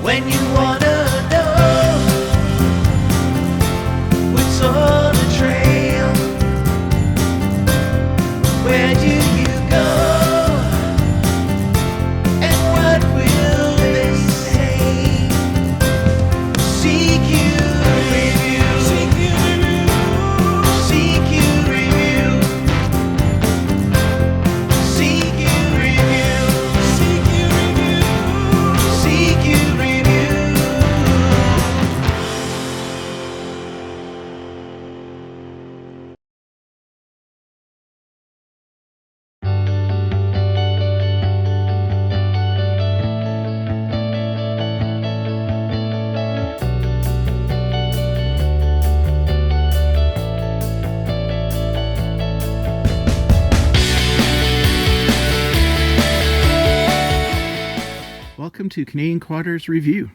when you wanna know what's on the trail. Where do you go? And what will they say? Seek you review. Seek you review. Seek you review. Seek you review. Seek you review. Seek you review. Welcome to Canadian Quaders Review.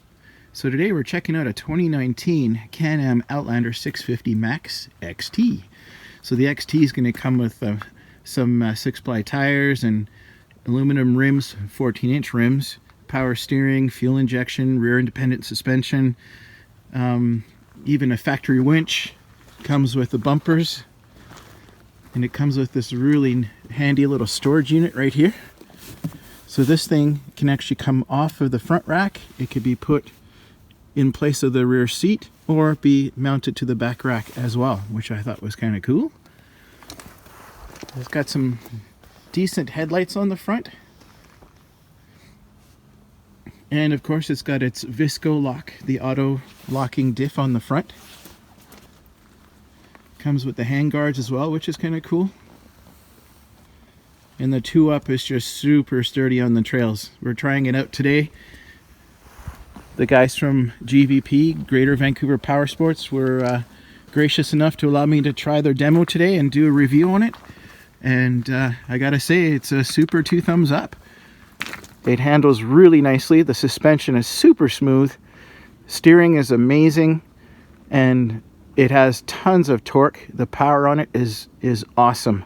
So today we're checking out a 2019 Can-Am Outlander 650 Max XT. So the XT is going to come with some 6-ply tires and aluminum rims, 14-inch rims, power steering, fuel injection, rear independent suspension, even a factory winch. Comes with the bumpers, and it comes with this really handy little storage unit right here. So this thing can actually come off of the front rack. It could be put in place of the rear seat or be mounted to the back rack as well, which I thought was kind of cool. It's got some decent headlights on the front. And of course it's got its Visco lock, the auto locking diff on the front. Comes with the hand guards as well, which is kind of cool. And the 2-up is just super sturdy on the trails. We're trying it out today. The guys from GVP, Greater Vancouver Power Sports, were gracious enough to allow me to try their demo today and do a review on it. And I gotta say, it's a super 2 thumbs up. It handles really nicely. The suspension is super smooth. Steering is amazing. And it has tons of torque. The power on it is awesome.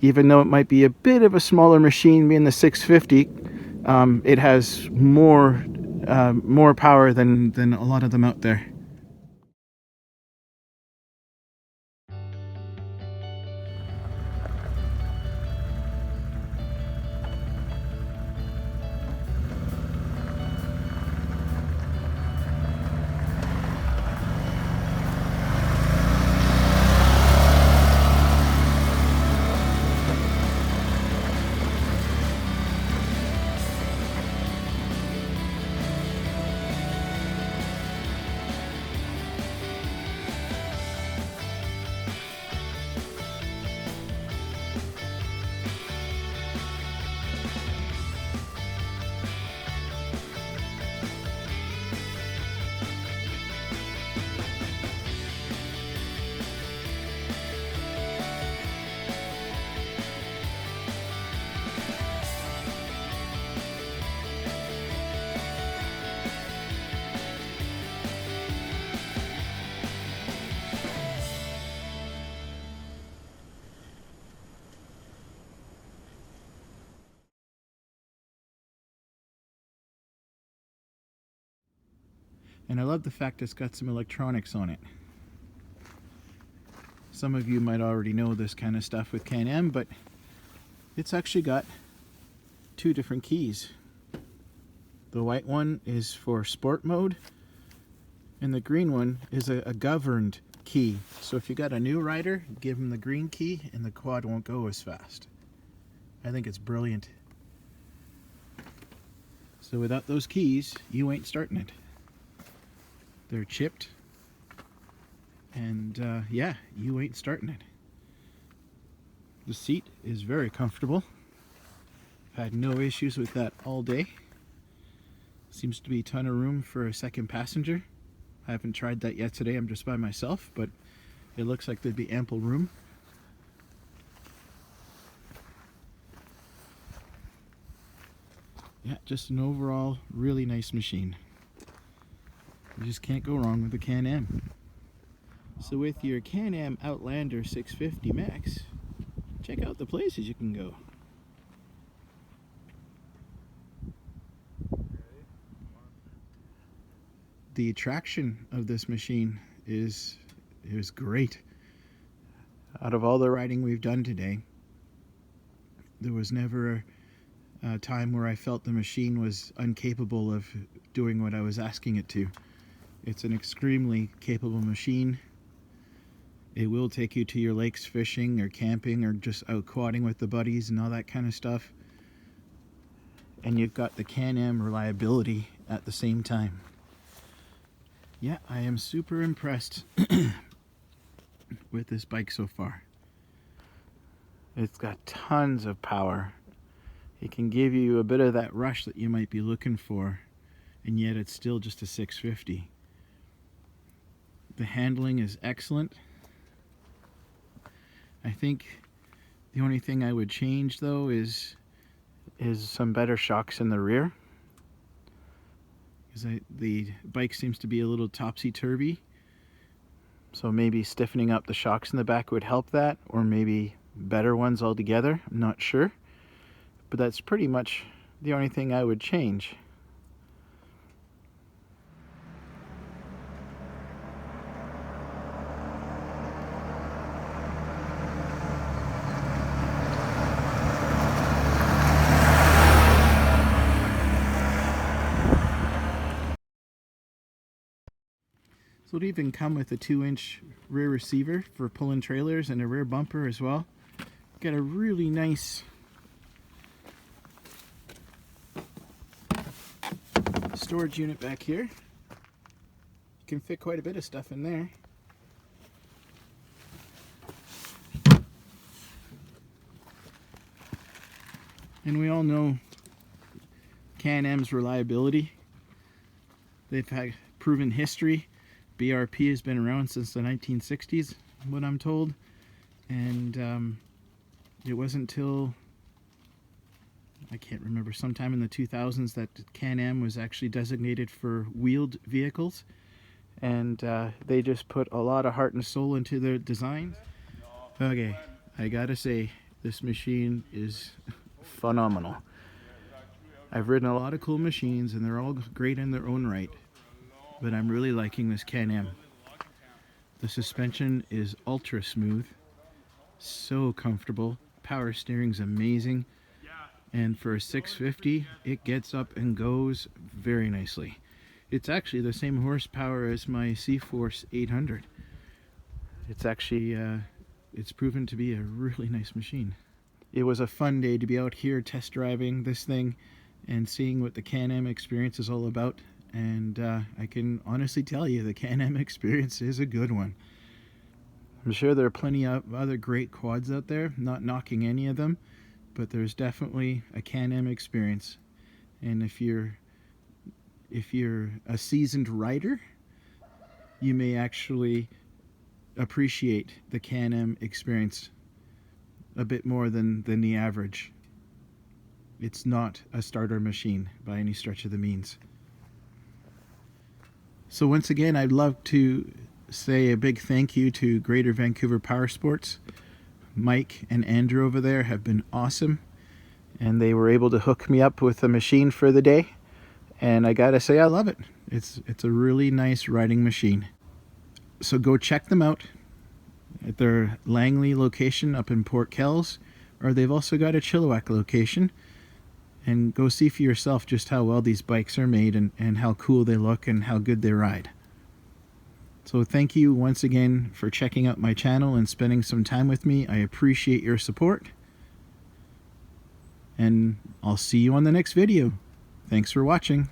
Even though it might be a bit of a smaller machine, being the 650, it has more power than a lot of them out there. And I love the fact it's got some electronics on it. Some of you might already know this kind of stuff with Can-Am, but it's actually got 2 different keys. The white one is for sport mode, and the green one is a governed key. So if you got a new rider, give them the green key and the quad won't go as fast. I think it's brilliant. So without those keys, you ain't starting it. They're chipped, and yeah, you ain't starting it. The seat is very comfortable. Had no issues with that all day. Seems to be a ton of room for a second passenger. I haven't tried that yet today, I'm just by myself, but it looks like there'd be ample room. Yeah, just an overall really nice machine. You just can't go wrong with the Can-Am. So with your Can-Am Outlander 650 Max, check out the places you can go. the traction of this machine is great. Out of all the riding we've done today, there was never a time where I felt the machine was incapable of doing what I was asking it to. It's an extremely capable machine. It will take you to your lakes fishing or camping or just out quadding with the buddies and all that kind of stuff. And you've got the Can-Am reliability at the same time. Yeah, I am super impressed with this bike so far. It's got tons of power. It can give you a bit of that rush that you might be looking for, and yet it's still just a 650. The handling is excellent. I think the only thing I would change though is some better shocks in the rear, because the bike seems to be a little topsy-turvy, so maybe stiffening up the shocks in the back would help that, or maybe better ones altogether. I'm not sure, but that's pretty much the only thing I would change. So it'll even come with a 2-inch rear receiver for pulling trailers and a rear bumper as well. Got a really nice storage unit back here. You can fit quite a bit of stuff in there. And we all know Can-Am's reliability. They've had proven history. BRP has been around since the 1960s, what I'm told, and it wasn't till, I can't remember, sometime in the 2000s that Can-Am was actually designated for wheeled vehicles, and they just put a lot of heart and soul into their designs. Okay, I gotta say, this machine is phenomenal. I've ridden a lot of cool machines and they're all great in their own right, but I'm really liking this Can-Am. The suspension is ultra smooth, so comfortable, power steering's amazing, and for a 650 it gets up and goes very nicely. It's actually the same horsepower as my C-Force 800. It's actually it's proven to be a really nice machine. It was a fun day to be out here test driving this thing and seeing what the Can-Am experience is all about. And I can honestly tell you the Can-Am experience is a good one. I'm sure there are plenty of other great quads out there, not knocking any of them, but there's definitely a Can-Am experience. And if you're a seasoned rider, you may actually appreciate the Can-Am experience a bit more than the average. It's not a starter machine by any stretch of the means. So once again, I'd love to say a big thank you to Greater Vancouver Power Sports. Mike and Andrew over there have been awesome, and they were able to hook me up with a machine for the day, and I gotta say I love it. It's a really nice riding machine. So go check them out at their Langley location up in Port Kells, or they've also got a Chilliwack location, and go see for yourself just how well these bikes are made and how cool they look and how good they ride. So thank you once again for checking out my channel and spending some time with me. I appreciate your support, and I'll see you on the next video. Thanks for watching.